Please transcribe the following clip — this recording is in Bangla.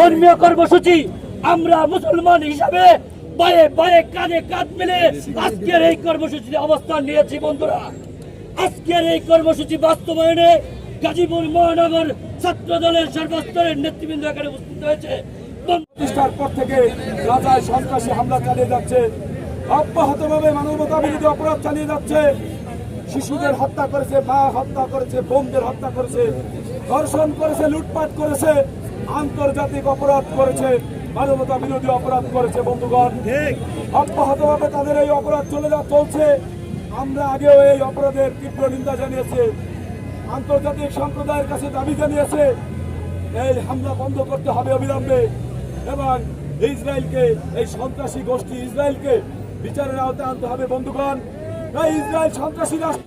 ধর্মীয় কর্মসূচি আমরা মুসলমান হিসাবে পায়ে পায়ে কাঁধে কাঁধ মিলে আজকের এই কর্মসূচিতে অবস্থান নিয়েছি। বন্ধুরা, আজকের এই কর্মসূচি বাস্তবায়নে গাজীপুর মহানগর ছাত্র দলের সর্বস্তরের নেতৃবৃন্দ এখানে উপস্থিত হয়েছে। প্রতিষ্ঠার পর থেকে গাজায় সন্ত্রাসী হামলা চালিয়ে যাচ্ছে, অব্যাহতভাবে মানবতা বিরোধী অপরাধ চালিয়ে যাচ্ছে। শিশুদের হত্যা করেছে, মা হত্যা করেছে, বোনদের হত্যা করেছে, ধর্ষণ করেছে, লুটপাট করেছে, আন্তর্জাতিক অপরাধ করেছে, মানবতা বিরোধী অপরাধ করেছে। বন্ধুগণ, অব্যাহতভাবে তাদের এই অপরাধ চলছে। আমরা আগেও এই অপরাধের তীব্র নিন্দা জানিয়েছি, আন্তর্জাতিক সম্প্রদায়ের কাছে দাবি জানিয়েছে এই হামলা বন্ধ করতে হবে অবিলম্বে, এবং ইসরায়েলকে, এই সন্ত্রাসী গোষ্ঠী ইসরায়েলকে বিচারের আওতায় আনতে হবে। বন্ধুগণ, ইসরায়েল সন্ত্রাসী রাষ্ট্র।